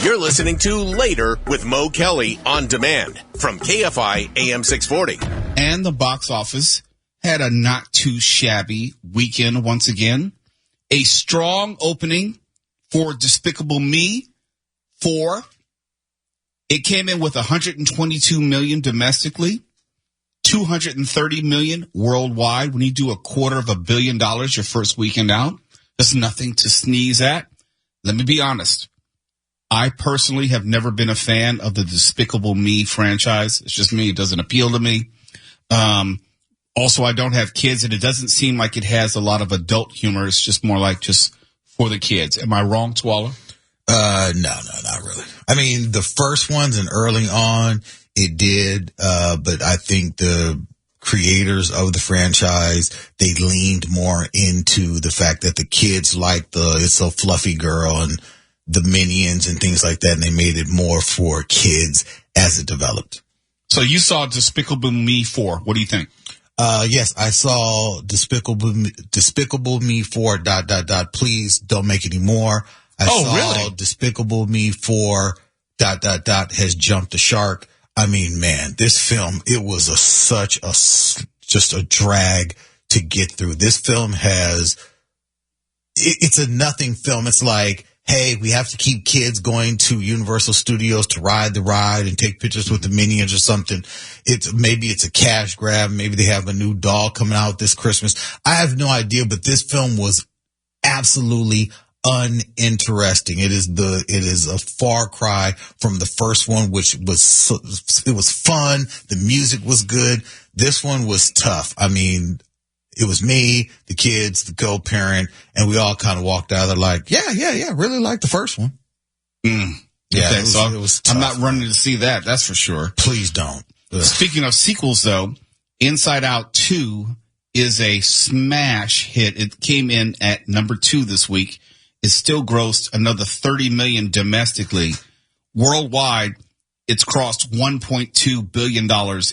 You're listening to Later with Mo Kelly on demand from KFI AM 640. And the box office had a not too shabby weekend once again. A strong opening for Despicable Me 4. It came in with $122 million domestically, $230 million worldwide. When you do $250 million your first weekend out, that's nothing to sneeze at. Let me be honest. I personally have never been a fan of the Despicable Me franchise. It's just me. It doesn't appeal to me. Also, I don't have kids, and it doesn't seem like it has a lot of adult humor. It's just more like just for the kids. Am I wrong, Twala? No, not really. I mean, the first ones and early on, it did, but I think the creators of the franchise, they leaned more into the fact that the kids liked the It's So Fluffy Girl and the Minions and things like that, and they made it more for kids as it developed. So you saw Despicable Me 4. What do you think? Yes, I saw Despicable Me 4, ... Please don't make any more. I saw really? Despicable Me 4, ... has jumped the shark. I mean, man, this film, it was just a drag to get through. This film it's a nothing film. It's like, hey, we have to keep kids going to Universal Studios to ride the ride and take pictures with the Minions or something. Maybe it's a cash grab. Maybe they have a new doll coming out this Christmas. I have no idea, but this film was absolutely uninteresting. It is a far cry from the first one, which was, it was fun. The music was good. This one was tough. I mean, it was me, the kids, the co-parent, and we all kind of walked out there like, yeah, really like the first one. Yeah, okay, it was tough. I'm not running to see that, that's for sure. Please don't. Ugh. Speaking of sequels, though, Inside Out 2 is a smash hit. It came in at number 2 this week. It still grossed another $30 million domestically. Worldwide, it's crossed $1.2 billion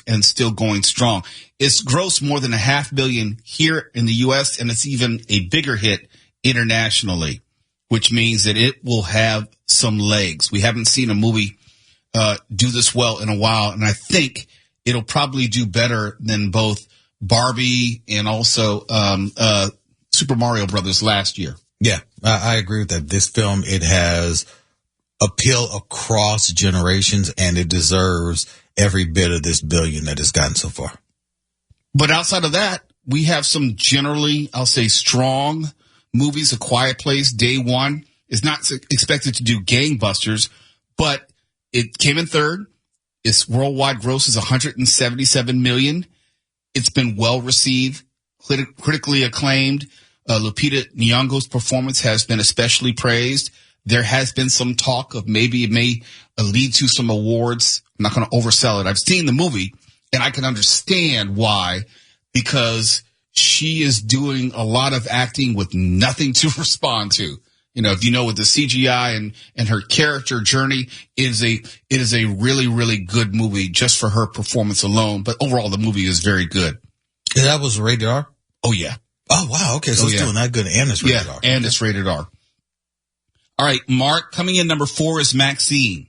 and still going strong. It's grossed more than $500 million here in the U.S., and it's even a bigger hit internationally, which means that it will have some legs. We haven't seen a movie do this well in a while, and I think it'll probably do better than both Barbie and also Super Mario Brothers last year. Yeah, I agree with that. This film, it has appeal across generations, and it deserves every bit of this billion that it's gotten so far. But outside of that, we have some generally, I'll say, strong movies. A Quiet Place, Day One, is not expected to do gangbusters, but it came in third. Its worldwide gross is $177 million. It's been well received, critically acclaimed. Lupita Nyong'o's performance has been especially praised. There has been some talk of maybe it may lead to some awards. I'm not going to oversell it. I've seen the movie, and I can understand why, because she is doing a lot of acting with nothing to respond to. You know, if you know, with the CGI and her character journey, it is a really, really good movie just for her performance alone. But overall, the movie is very good. And that was rated R? Oh, yeah. Oh, wow. Okay, so it's doing that good, and it's rated R. And it's rated R. All right, Mark, coming in number 4 is Maxine.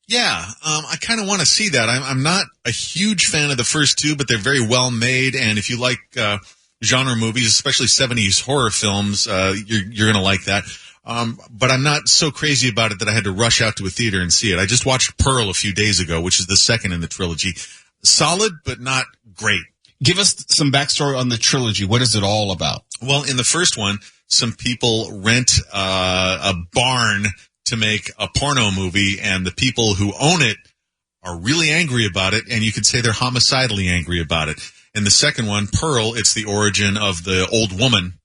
Yeah, I kind of want to see that. I'm not a huge fan of the first two, but they're very well made. And if you like genre movies, especially 70s horror films, you're going to like that. But I'm not so crazy about it that I had to rush out to a theater and see it. I just watched Pearl a few days ago, which is the second in the trilogy. Solid, but not great. Give us some backstory on the trilogy. What is it all about? Well, in the first one, some people rent a barn to make a porno movie, and the people who own it are really angry about it, and you could say they're homicidally angry about it. In the second one, Pearl, it's the origin of the old woman,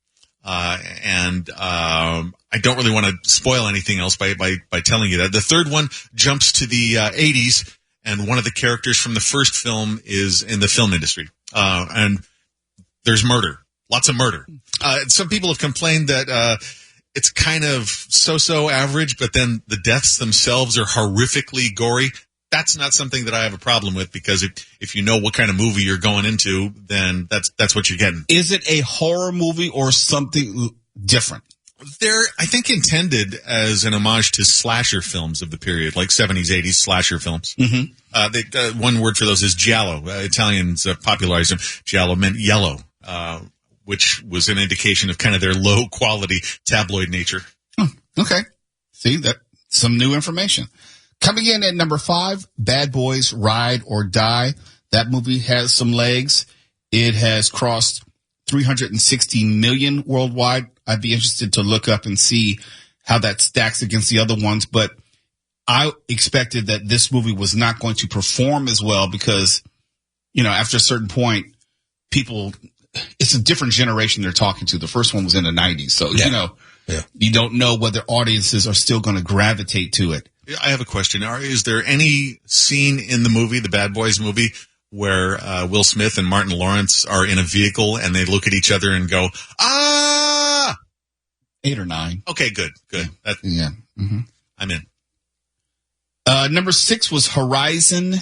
and I don't really want to spoil anything else by telling you that. The third one jumps to the 80s, and one of the characters from the first film is in the film industry, and there's murder. Lots of murder. Some people have complained that it's kind of so-so average, but then the deaths themselves are horrifically gory. That's not something that I have a problem with, because if you know what kind of movie you're going into, then that's what you're getting. Is it a horror movie or something different? They're, I think, intended as an homage to slasher films of the period, like 70s, 80s slasher films. Mm-hmm. One word for those is giallo. Italians popularized them. Giallo meant yellow, which was an indication of kind of their low-quality tabloid nature. Okay. See, that some new information. Coming in at number 5, Bad Boys Ride or Die. That movie has some legs. It has crossed 360 million worldwide. I'd be interested to look up and see how that stacks against the other ones, but I expected that this movie was not going to perform as well because, after a certain point, it's a different generation they're talking to. The first one was in the 90s. So, you don't know whether audiences are still going to gravitate to it. I have a question. Is there any scene in the movie, the Bad Boys movie, where Will Smith and Martin Lawrence are in a vehicle and they look at each other and go, ah! 8 or 9. Okay, good. Yeah. Mm-hmm. I'm in. Number 6 was Horizon,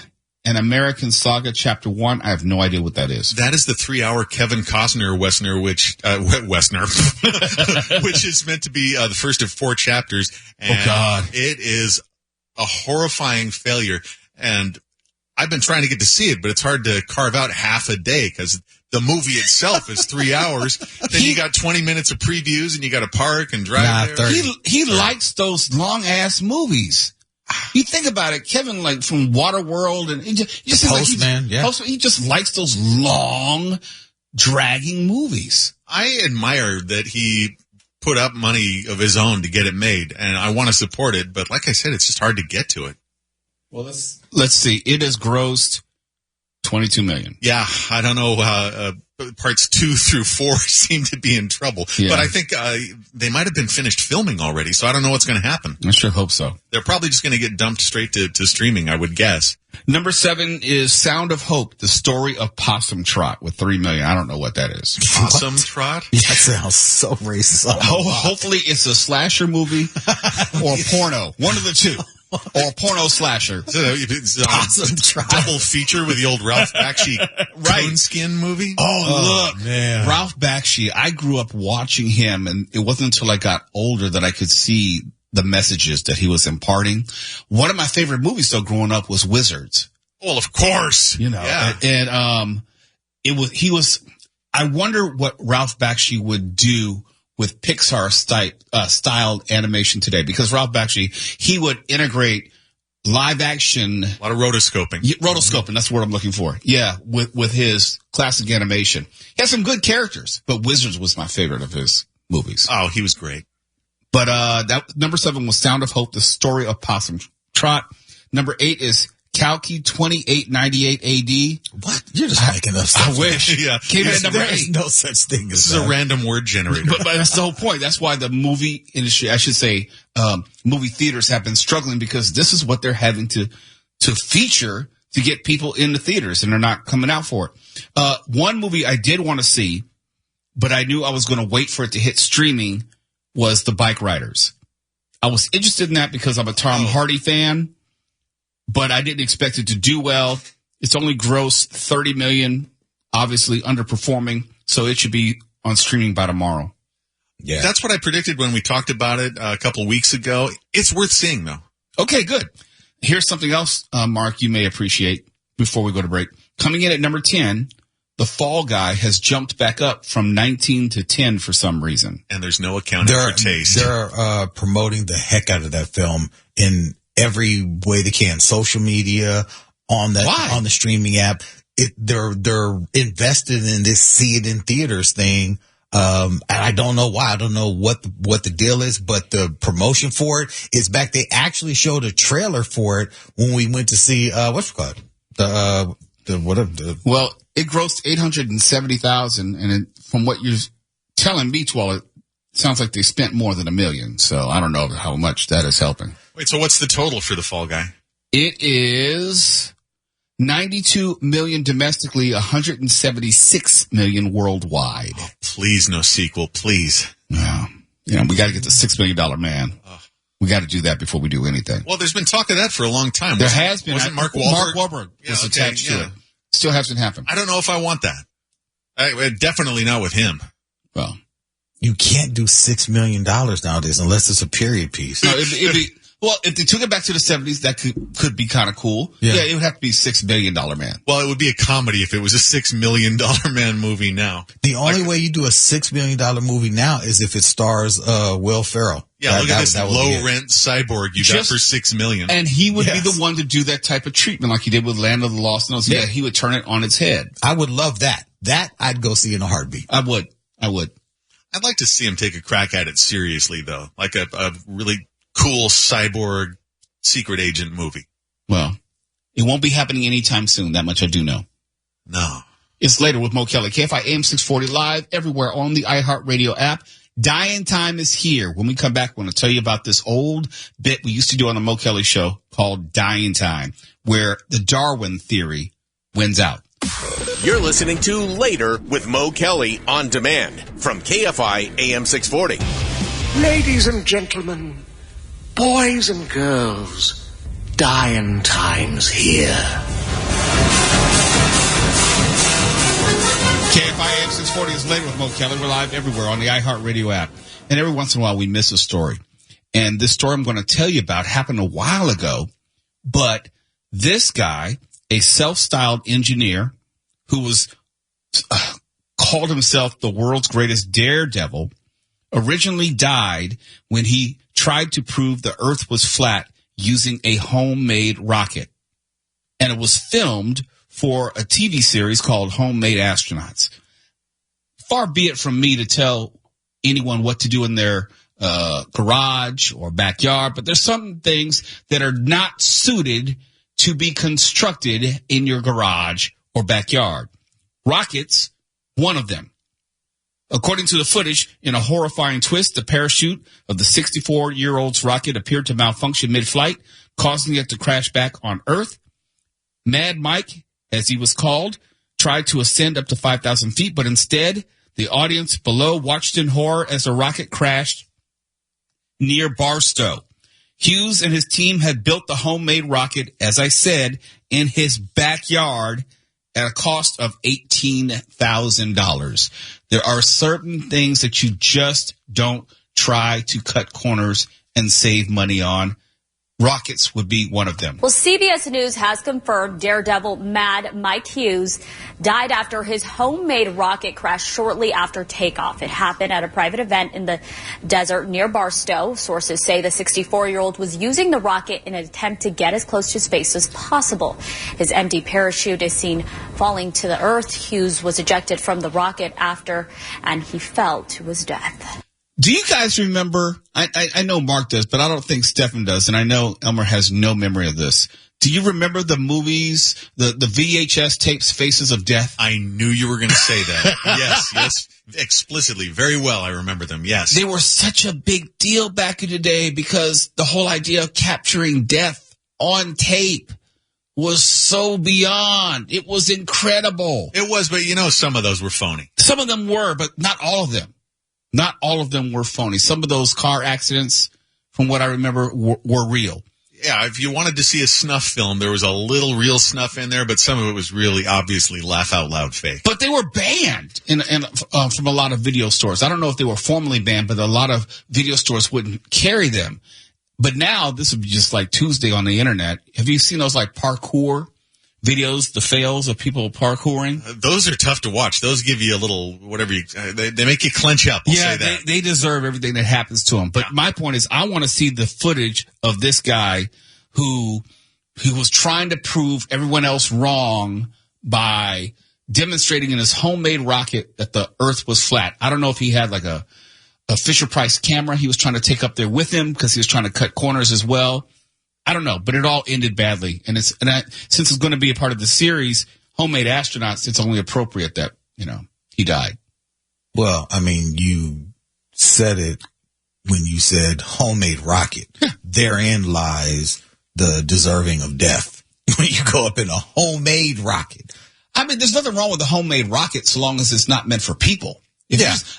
an American Saga, Chapter 1. I have no idea what that is. That is the 3-hour Kevin Costner Westner, which is meant to be the first of 4 chapters. And God. It is a horrifying failure. And I've been trying to get to see it, but it's hard to carve out half a day because the movie itself is 3 hours. Then you got 20 minutes of previews and you got to park and drive there. He likes those long ass movies. You think about it, Kevin, like from Waterworld and he just likes those long, dragging movies. I admire that he put up money of his own to get it made, and I want to support it. But like I said, it's just hard to get to it. Well, let's see. It has grossed 22 million. Yeah, I don't know. Parts 2 through 4 seem to be in trouble. Yeah. But I think they might have been finished filming already, so I don't know what's going to happen. I sure hope so. They're probably just going to get dumped straight to streaming, I would guess. Number 7 is Sound of Hope, the story of Possum Trot with 3 million. I don't know what that is. Possum Trot? That sounds so racist. Hopefully it's a slasher movie or porno. One of the two. Or a porno slasher. Possum Trot. Double feature with the old Ralph Bakshi Coonskin movie. Oh, look. Man. Ralph Bakshi, I grew up watching him, and it wasn't until I got older that I could see the messages that he was imparting. One of my favorite movies, though, growing up was Wizards. Well, of course. Yeah. And I wonder what Ralph Bakshi would do with Pixar styled animation today, because Ralph Bakshi, he would integrate live action. A lot of rotoscoping. Rotoscoping, that's the word I'm looking for. Yeah, with his classic animation. He has some good characters, but Wizards was my favorite of his movies. Oh, he was great. But that number 7 was Sound of Hope, the story of Possum Trot. Number 8 is Kalki 2898 AD. What? You're just making up stuff. I wish. Yeah. Came in at number 8. There's no such thing as This is a random word generator. But that's the whole point. That's why the movie industry, I should say, movie theaters have been struggling, because this is what they're having to feature to get people in the theaters, and they're not coming out for it. One movie I did want to see, but I knew I was going to wait for it to hit streaming, was The Bike Riders. I was interested in that because I'm a Tom Hardy fan, but I didn't expect it to do well. It's only grossed 30 million, obviously underperforming, so it should be on streaming by tomorrow. Yeah. That's what I predicted when we talked about it a couple weeks ago. It's worth seeing, though. Okay, good. Here's something else, Mark, you may appreciate before we go to break. Coming in at number 10, The Fall Guy has jumped back up from 19 to 10 for some reason. And there's no accounting for taste. They're promoting the heck out of that film in every way they can. Social media, on the streaming app. They're invested in this see it in theaters thing. And I don't know why. I don't know what the deal is, but the promotion for it is back. They actually showed a trailer for it when we went to see, what's it called? Well, it grossed 870,000, and from what you're telling me, Twala, it sounds like they spent more than $1 million. So I don't know how much that is helping. Wait, so what's the total for The Fall Guy? It is 92 million domestically, 176 million worldwide. Oh, please, no sequel, please. Yeah, we got to get the $6 million man. We got to do that before we do anything. Well, there's been talk of that for a long time. There has been. Wasn't Mark Wahlberg? Mark Wahlberg was attached to it. Still hasn't happened. I don't know if I want that. Definitely not with him. Well, You can't do $6 million nowadays unless it's a period piece. No, it'd be, well, if they took it back to the 70s, that could be kind of cool. Yeah, it would have to be $6 million Man. Well, it would be a comedy if it was a $6 million Man movie now. The only way you do a $6 million movie now is if it stars Will Ferrell. Yeah, look at this low-rent cyborg you got for $6 million. And he would be the one to do that type of treatment like he did with Land of the Lost. And yeah, he would turn it on its head. I would love that. That I'd go see in a heartbeat. I would. I'd like to see him take a crack at it seriously, though. Like a really cool cyborg secret agent movie. Well, it won't be happening anytime soon. That much I do know. No. It's later with Mo Kelly. KFI AM 640 live everywhere on the iHeartRadio app. Dying Time is here. When we come back, we're going to tell you about this old bit we used to do on the Mo Kelly show called Dying Time, where the Darwin theory wins out. You're listening to Later with Mo Kelly on demand from KFI AM 640. Ladies and gentlemen, boys and girls, Dying Time's here. KFI AM 640 is Later with Mo Kelly. We're live everywhere on the iHeartRadio app. And every once in a while we miss a story. And this story I'm going to tell you about happened a while ago. But this guy, a self-styled engineer who was called himself the world's greatest daredevil, originally died when he tried to prove the earth was flat using a homemade rocket. And it was filmed for a TV series called Homemade Astronauts. Far be it from me to tell anyone what to do in their garage or backyard, but there's some things that are not suited to be constructed in your garage or backyard. Rockets, one of them. According to the footage, in a horrifying twist, the parachute of the 64-year-old's rocket appeared to malfunction mid-flight, causing it to crash back on Earth. Mad Mike, as he was called, tried to ascend up to 5,000 feet, but instead, the audience below watched in horror as the rocket crashed near Barstow. Hughes and his team had built the homemade rocket, as I said, in his backyard at a cost of $18,000. There are certain things that you just don't try to cut corners and save money on. Rockets would be one of them. Well, CBS News has confirmed Daredevil Mad Mike Hughes died after his homemade rocket crashed shortly after takeoff. It happened at a private event in the desert near Barstow. Sources say the 64-year-old was using the rocket in an attempt to get as close to space as possible. His empty parachute is seen falling to the earth. Hughes was ejected from the rocket and he fell to his death. Do you guys remember, I know Mark does, but I don't think Stefan does, and I know Elmer has no memory of this. Do you remember the movies, the VHS tapes, Faces of Death? I knew you were going to say that. Yes, explicitly. Very well, I remember them, yes. They were such a big deal back in the day because the whole idea of capturing death on tape was so beyond. It was incredible. It was, but some of those were phony. Some of them were, but not all of them. Not all of them were phony. Some of those car accidents, from what I remember, were real. Yeah, if you wanted to see a snuff film, there was a little real snuff in there, but some of it was really obviously laugh-out-loud fake. But they were banned from a lot of video stores. I don't know if they were formally banned, but a lot of video stores wouldn't carry them. But now, this would be just like Tuesday on the internet. Have you seen those like parkour videos, the fails of people parkouring? Those are tough to watch. Those give you a little, whatever they make you clench up. I'll say that. They deserve everything that happens to them. But my point is, I want to see the footage of this guy who was trying to prove everyone else wrong by demonstrating in his homemade rocket that the earth was flat. I don't know if he had like a Fisher-Price camera he was trying to take up there with him because he was trying to cut corners as well. I don't know, but it all ended badly. Since it's going to be a part of the series, Homemade Astronauts, it's only appropriate that, he died. Well, I mean, you said it when you said homemade rocket. Therein lies the deserving of death. When you go up in a homemade rocket. I mean, there's nothing wrong with a homemade rocket so long as it's not meant for people.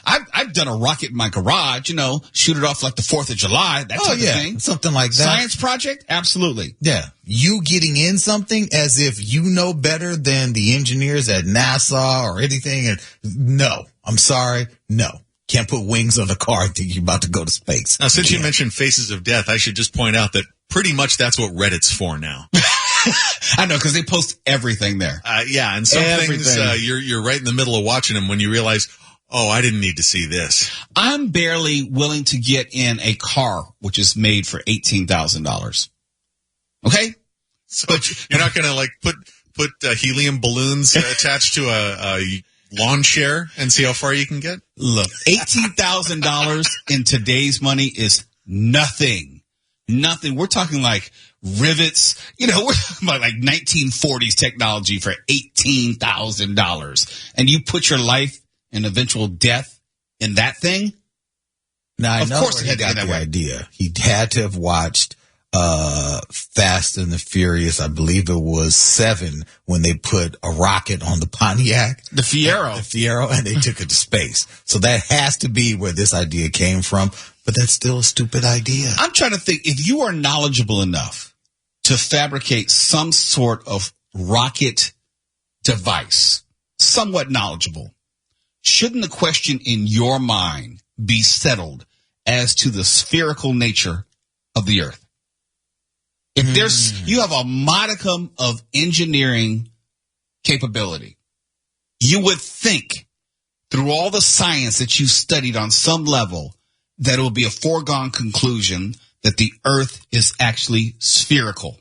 I've done a rocket in my garage, shoot it off like the 4th of July, that type of thing. Something like that. Science project? Absolutely. Yeah. You getting in something as if you know better than the engineers at NASA or anything. And no, I'm sorry. No. Can't put wings on a car and think you're about to go to space. Now, since you mentioned Faces of Death, I should just point out that pretty much that's what Reddit's for now. I know, because they post everything there. Yeah, and some things you're right in the middle of watching them when you realize, oh, I didn't need to see this. I'm barely willing to get in a car which is made for $18,000. Okay? So but you're not going to like put helium balloons attached to a lawn chair and see how far you can get? Look, $18,000 in today's money is nothing. Nothing. We're talking like rivets. We're talking about like 1940s technology for $18,000. And you put your life and eventual death in that thing? Now, I of know course where he got the idea. He had to have watched Fast and the Furious, I believe it was 7, when they put a rocket on the Pontiac. The Fiero, and they took it to space. So that has to be where this idea came from, but that's still a stupid idea. I'm trying to think, if you are knowledgeable enough to fabricate some sort of rocket device, somewhat knowledgeable, shouldn't the question in your mind be settled as to the spherical nature of the Earth? If you have a modicum of engineering capability, you would think through all the science that you studied on some level that it will be a foregone conclusion that the Earth is actually spherical.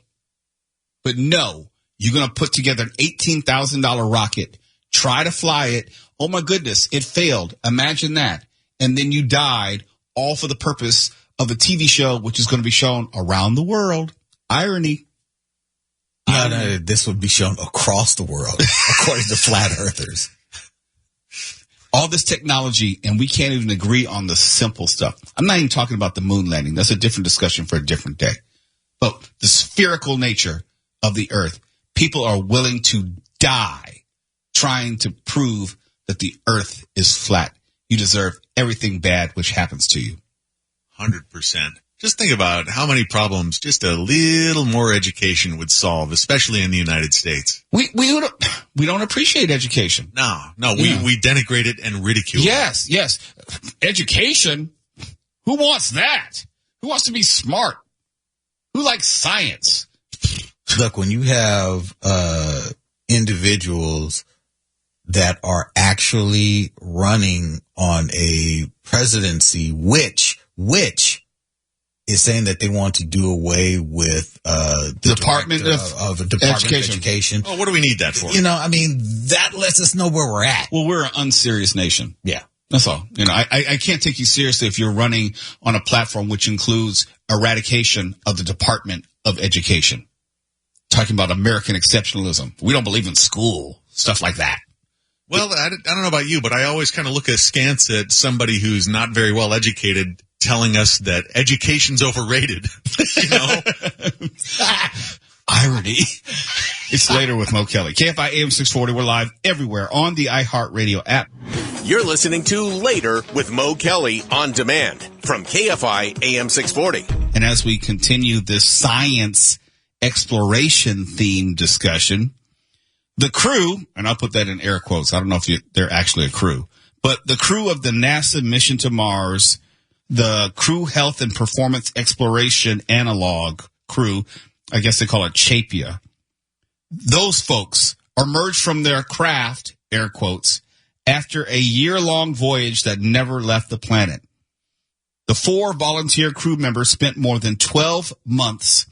But no, you're going to put together an $18,000 rocket, try to fly it. Oh my goodness, it failed. Imagine that. And then you died, all for the purpose of a TV show, which is going to be shown around the world. Irony. No, this would be shown across the world, according to flat earthers. All this technology, and we can't even agree on the simple stuff. I'm not even talking about the moon landing. That's a different discussion for a different day. But the spherical nature of the Earth, people are willing to die trying to prove that the Earth is flat. You deserve everything bad which happens to you. 100%. Just think about how many problems just a little more education would solve, especially in the United States. We don't appreciate education. No, we denigrate it and ridicule it. Yes. Education? Who wants that? Who wants to be smart? Who likes science? Look, when you have individuals that are actually running on a presidency, which is saying that they want to do away with the Department of Education. Oh, what do we need that for? That lets us know where we're at. Well, we're an unserious nation. Yeah. That's all. I can't take you seriously if you're running on a platform which includes eradication of the Department of Education. Talking about American exceptionalism. We don't believe in school. Stuff like that. Well, I don't know about you, but I always kind of look askance at somebody who's not very well educated telling us that education's overrated. Irony. It's later with Mo Kelly. KFI AM 640. We're live everywhere on the iHeartRadio app. You're listening to Later with Mo Kelly on demand from KFI AM 640. And as we continue this science exploration theme discussion, the crew, and I'll put that in air quotes. I don't know if they're actually a crew, but the crew of the NASA mission to Mars, the Crew Health and Performance Exploration Analog crew, I guess they call it CHAPEA. Those folks emerged from their craft, air quotes, after a year-long voyage that never left the planet. The 4 volunteer crew members spent more than 12 months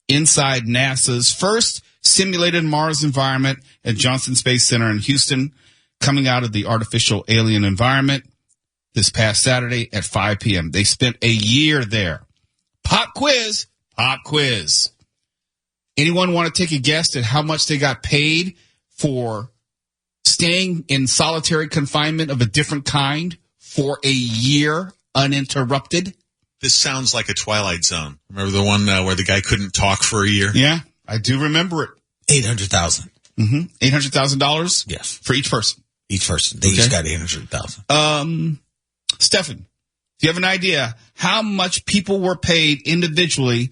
inside NASA's first simulated Mars environment at Johnson Space Center in Houston, coming out of the artificial alien environment this past Saturday at 5 p.m. They spent a year there. Pop quiz. Anyone want to take a guess at how much they got paid for staying in solitary confinement of a different kind for a year uninterrupted? This sounds like a Twilight Zone. Remember the one where the guy couldn't talk for a year? Yeah, I do remember it. $800,000. Mm-hmm. $800,000? Yes. For each person? Each person. They each got $800,000. Stefan, do you have an idea how much people were paid individually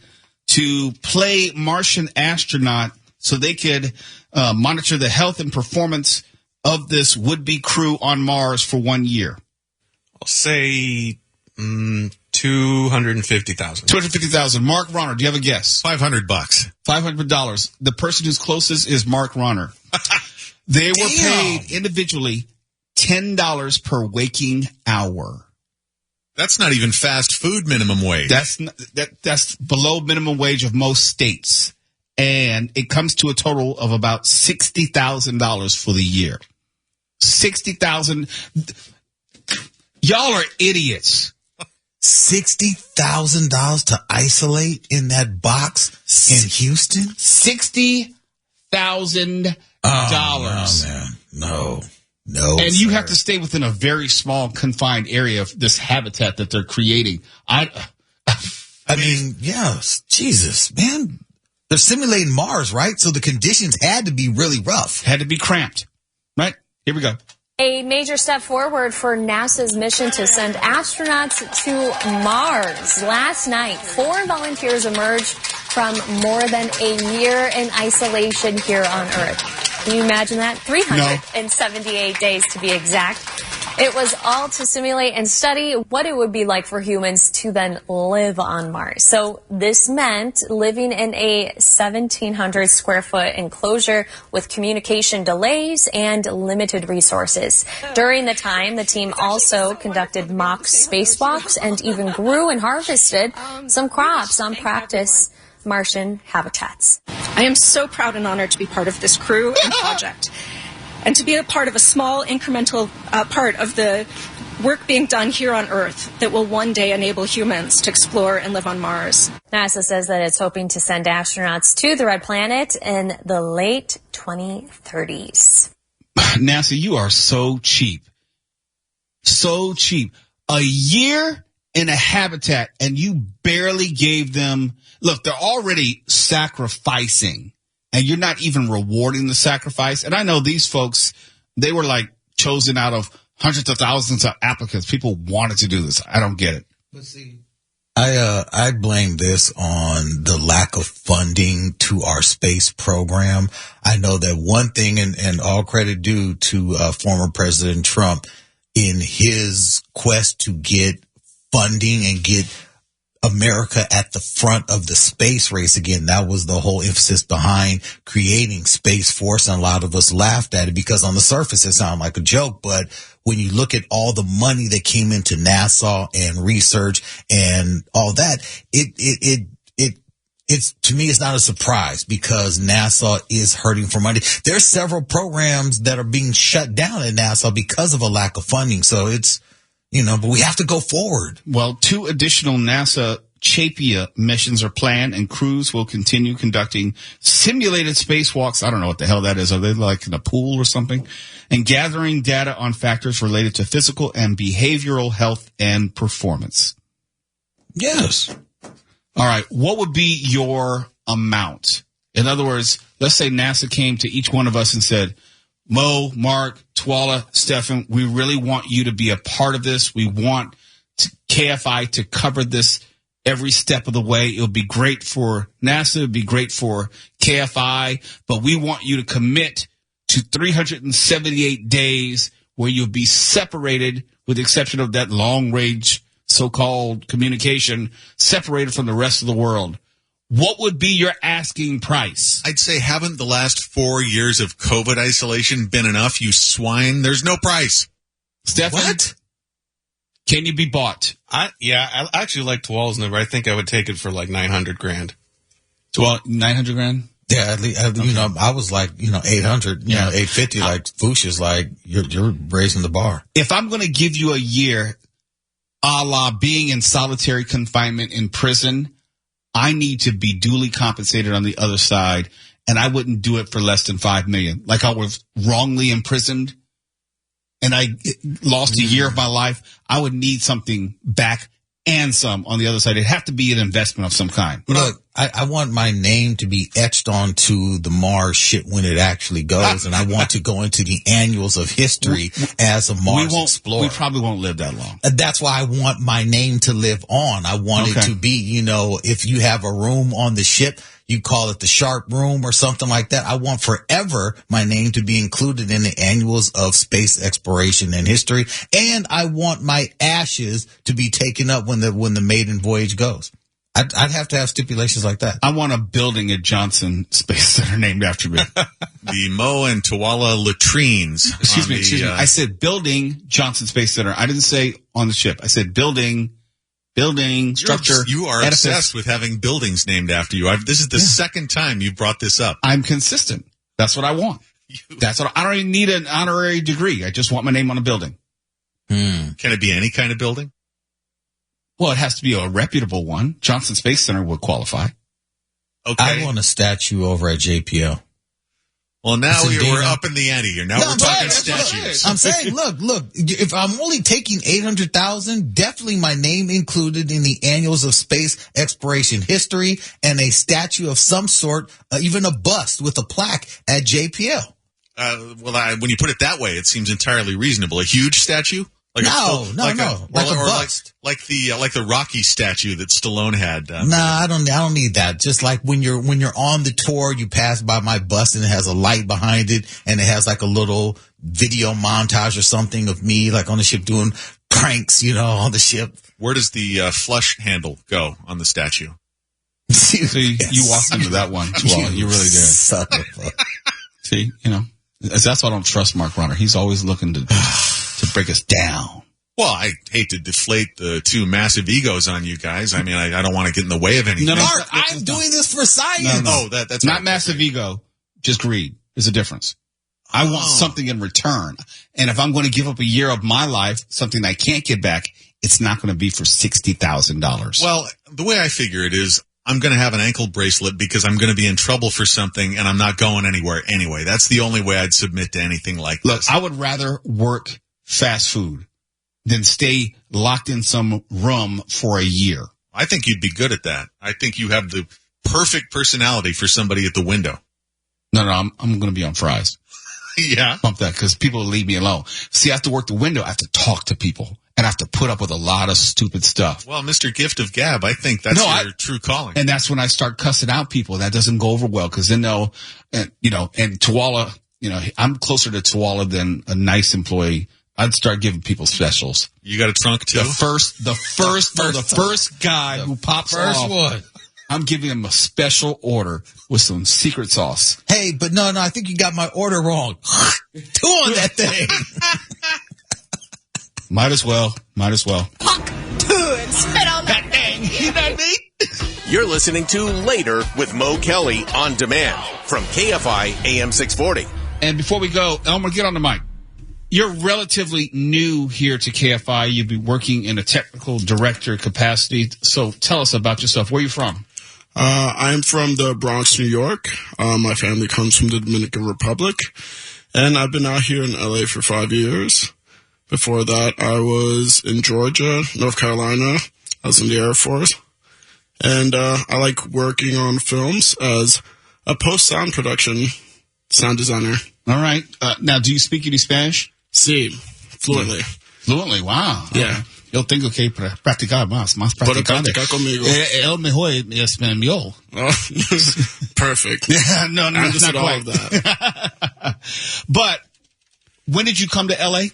to play Martian astronaut so they could monitor the health and performance of this would-be crew on Mars for 1 year? I'll say 250,000. 250,000. Mark Ronner, do you have a guess? $500. $500. The person who's closest is Mark Ronner. They were paid individually $10 per waking hour. That's not even fast food minimum wage. That's below minimum wage of most states. And it comes to a total of about $60,000 for the year. 60,000. Y'all are idiots. $60,000 to isolate in that box in Houston? $60,000. Oh, man. No. And you have to stay within a very small, confined area of this habitat that they're creating. I mean, yes. Jesus, man. They're simulating Mars, right? So the conditions had to be really rough. Had to be cramped. Right? Here we go. A major step forward for NASA's mission to send astronauts to Mars. Last night, 4 volunteers emerged from more than a year in isolation here on Earth. Can you imagine that? 378 days to be exact. It was all to simulate and study what it would be like for humans to then live on Mars. So this meant living in a 1,700 square foot enclosure with communication delays and limited resources. During the time, the team also conducted mock spacewalks and even grew and harvested some crops on practice Martian habitats. I am so proud and honored to be part of this crew and project, and to be a part of a small incremental part of the work being done here on Earth that will one day enable humans to explore and live on Mars. NASA says that it's hoping to send astronauts to the Red Planet in the late 2030s. NASA, you are so cheap. So cheap. A year in a habitat, and you barely gave them... Look, they're already sacrificing, and you're not even rewarding the sacrifice. And I know these folks, they were like chosen out of hundreds of thousands of applicants. People wanted to do this. I don't get it. But see, I blame this on the lack of funding to our space program. I know that one thing, and all credit due to former President Trump in his quest to get funding and get America at the front of the space race again. That was the whole emphasis behind creating Space Force. And a lot of us laughed at it because on the surface it sounded like a joke. But when you look at all the money that came into NASA and research and all that, it's to me, it's not a surprise because NASA is hurting for money. There's several programs that are being shut down at NASA because of a lack of funding. So it's, but we have to go forward. Well, 2 additional NASA CHAPEA missions are planned, and crews will continue conducting simulated spacewalks. I don't know what the hell that is. Are they like in a pool or something? And gathering data on factors related to physical and behavioral health and performance. Yes. All right. What would be your amount? In other words, let's say NASA came to each one of us and said, Mo, Mark, Twala, Stefan, we really want you to be a part of this. We want KFI to cover this every step of the way. It'll be great for NASA. It'll be great for KFI. But we want you to commit to 378 days where you'll be separated, with the exception of that long-range so-called communication, separated from the rest of the world. What would be your asking price? I'd say haven't the last 4 years of COVID isolation been enough, you swine? There's no price. Stefan? What? Can you be bought? I actually like Twal's number. I think I would take it for like $900,000. 900,000? Yeah, at least, I was like, 800, 850, like Fuchsia's like, you're raising the bar. If I'm going to give you a year, a la being in solitary confinement in prison, I need to be duly compensated on the other side, and I wouldn't do it for less than $5 million. Like I was wrongly imprisoned and I lost a year of my life. I would need something back and some on the other side. It'd have to be an investment of some kind. Look, I want my name to be etched onto the Mars ship when it actually goes, and I want to go into the annals of history as a Mars explorer. We probably won't live that long. That's why I want my name to live on. I want it to be, if you have a room on the ship, you call it the Sharp Room or something like that. I want forever my name to be included in the annals of space exploration and history, and I want my ashes to be taken up when the maiden voyage goes. I'd have to have stipulations like that. I want a building at Johnson Space Center named after me. The Mo and Tawala latrines. Excuse me. I said building Johnson Space Center. I didn't say on the ship. I said building, structure. You are edifice. Obsessed with having buildings named after you. This is the second time you brought this up. I'm consistent. That's what I want. I don't even need an honorary degree. I just want my name on a building. Can it be any kind of building? Well, it has to be a reputable one. Johnson Space Center would qualify. Okay. I want a statue over at JPL. Well, now we're up in the ante here. Now we're talking statues. I'm saying, look, if I'm only taking 800,000, definitely my name included in the annals of space exploration history and a statue of some sort, even a bust with a plaque at JPL. When you put it that way, it seems entirely reasonable. A huge statue? Like a bust. Like the Rocky statue that Stallone had. I don't need that. Just like when you're on the tour, you pass by my bus and it has a light behind it and it has like a little video montage or something of me like on the ship doing pranks, on the ship. Where does the flush handle go on the statue? See, you walked into that one. Well, you really did. See, that's why I don't trust Mark Runner. He's always looking to break us down. Well, I hate to deflate the two massive egos on you guys. I mean, I don't want to get in the way of anything. Mark, I'm doing this for science. No. That's not massive ego, just greed. There's a difference. I want something in return. And if I'm going to give up a year of my life, something I can't get back, it's not going to be for $60,000. Well, the way I figure it is, I'm going to have an ankle bracelet because I'm going to be in trouble for something and I'm not going anywhere anyway. That's the only way I'd submit to anything like this. Look, I would rather work fast food than stay locked in some room for a year. I think you'd be good at that. I think you have the perfect personality for somebody at the window. No, I'm going to be on fries. Yeah. Bump that because people leave me alone. See, I have to work the window. I have to talk to people. And I have to put up with a lot of stupid stuff. Well, Mr. Gift of Gab, I think that's your true calling. And that's when I start cussing out people. That doesn't go over well because then they'll, and Tawala, I'm closer to Tawala than a nice employee. I'd start giving people specials. You got a trunk too? The first guy who pops off. One. I'm giving him a special order with some secret sauce. Hey, but no, I think you got my order wrong. 2 on that thing. Might as well. Punk 2 and spit on that thing. You know what I mean? You're listening to Later with Mo Kelly on demand from KFI AM 640. And before we go, Elmer, get on the mic. You're relatively new here to KFI. You've been working in a technical director capacity. So tell us about yourself. Where are you from? I'm from the Bronx, New York. My family comes from the Dominican Republic. And I've been out here in LA for 5 years. Before that, I was in Georgia, North Carolina. I was in the Air Force. And I like working on films as a post-sound production sound designer. All right. Now, do you speak any Spanish? Sí, fluently. Fluently, wow. Yeah. Yo tengo que practicar más practicante. Practicar conmigo. El mejor español. Oh, perfect. Yeah, no, I just not did quite. all of that. But when did you come to LA?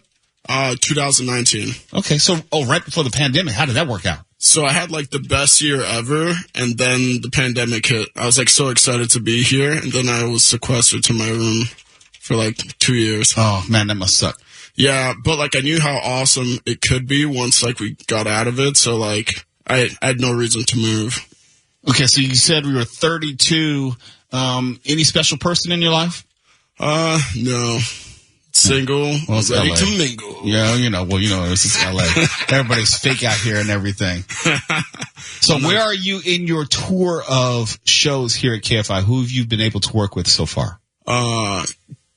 2019. Okay, so right before the pandemic. How did that work out? So I had like the best year ever, and then the pandemic hit. I was like so excited to be here, and then I was sequestered to my room for like 2 years. Oh man, that must suck. Yeah, but like I knew how awesome it could be once like we got out of it, so like I had no reason to move. Okay, so you said we were 32. Any special person in your life? No. Single, ready LA. to mingle. Yeah, this is LA. Everybody's fake out here and everything. So where are you in your tour of shows here at KFI? Who have you been able to work with so far?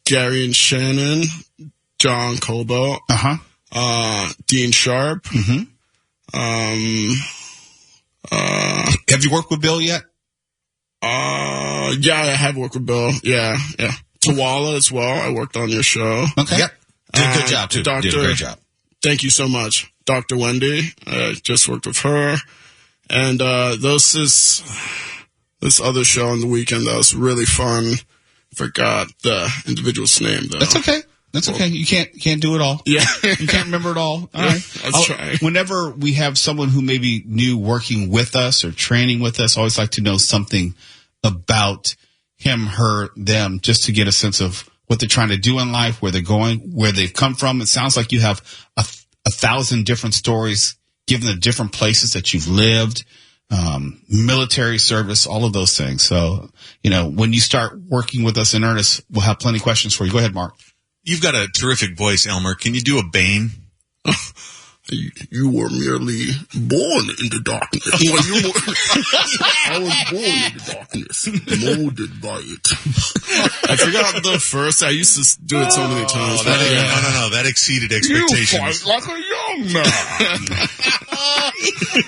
Gary and Shannon, John Colbo, Dean Sharp. Mm-hmm. Have you worked with Bill yet? Yeah, I have worked with Bill. Yeah. Tawala as well. I worked on your show. Okay. Yep. Did a good job, too. Did a great job. Thank you so much. Dr. Wendy, I just worked with her. And this other show on the weekend that was really fun. Forgot the individual's name, though. That's okay. That's okay. You can't do it all. Yeah. You can't remember it all. All right. Let's try. Whenever we have someone who may be new working with us or training with us, I always like to know something about him, her, them, just to get a sense of what they're trying to do in life, where they're going, where they've come from. It sounds like you have a 1,000 different stories given the different places that you've lived, military service, all of those things. So, when you start working with us in earnest, we'll have plenty of questions for you. Go ahead, Mark. You've got a terrific voice, Elmer. Can you do a Bane? You were merely born into darkness. I was born into darkness, molded by it. I forgot the first. I used to do it so many times. No. That exceeded expectations. You fight like a young man.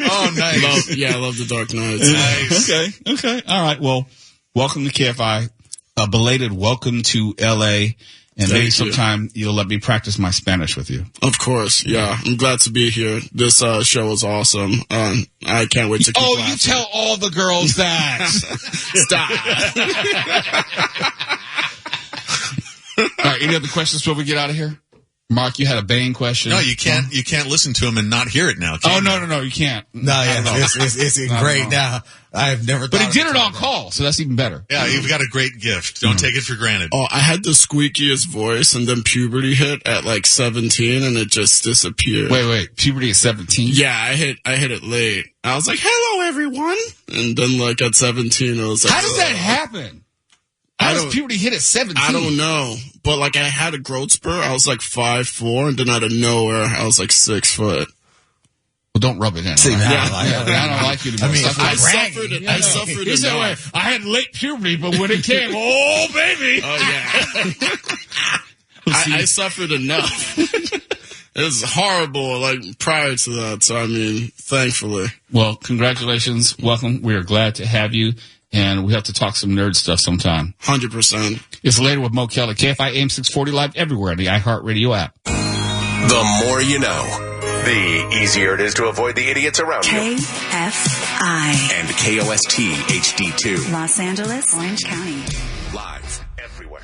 Oh, nice. I love the Dark Knight. Nice. Okay. All right. Well, welcome to KFI. A belated welcome to LA. And maybe sometime you'll let me practice my Spanish with you. Of course, yeah. I'm glad to be here. This show is awesome. I can't wait to keep laughing. You tell all the girls that. Stop. All right, any other questions before we get out of here? Mark, you had a Bane question. No, you can't listen to him and not hear it now. No, you can't. No, yeah, it's great now. I've never thought. But he did it on call, so that's even better. Yeah, you've got a great gift. Don't take it for granted. Oh, I had the squeakiest voice, and then puberty hit at like 17, and it just disappeared. Wait, puberty at 17? Yeah, I hit it late. I was like, "Hello, everyone," and then like at 17, I was like, "How does that happen? How does puberty hit at 17? I don't know, but like I had a growth spurt. I was like 5'4", and then out of nowhere, I was like 6 foot. Well, don't rub it in. See, I don't like you to be. I suffered enough. I had late puberty, but when it came, oh baby! Oh yeah. I suffered enough. It was horrible, like prior to that. So I mean, thankfully. Well, congratulations, welcome. We are glad to have you. And we have to talk some nerd stuff sometime. 100%. It's Later with Mo Kelly. KFI AM 640 live everywhere on the iHeartRadio app. The more you know, the easier it is to avoid the idiots around you. KFI. And KOST HD2. Los Angeles, Orange County. Live everywhere.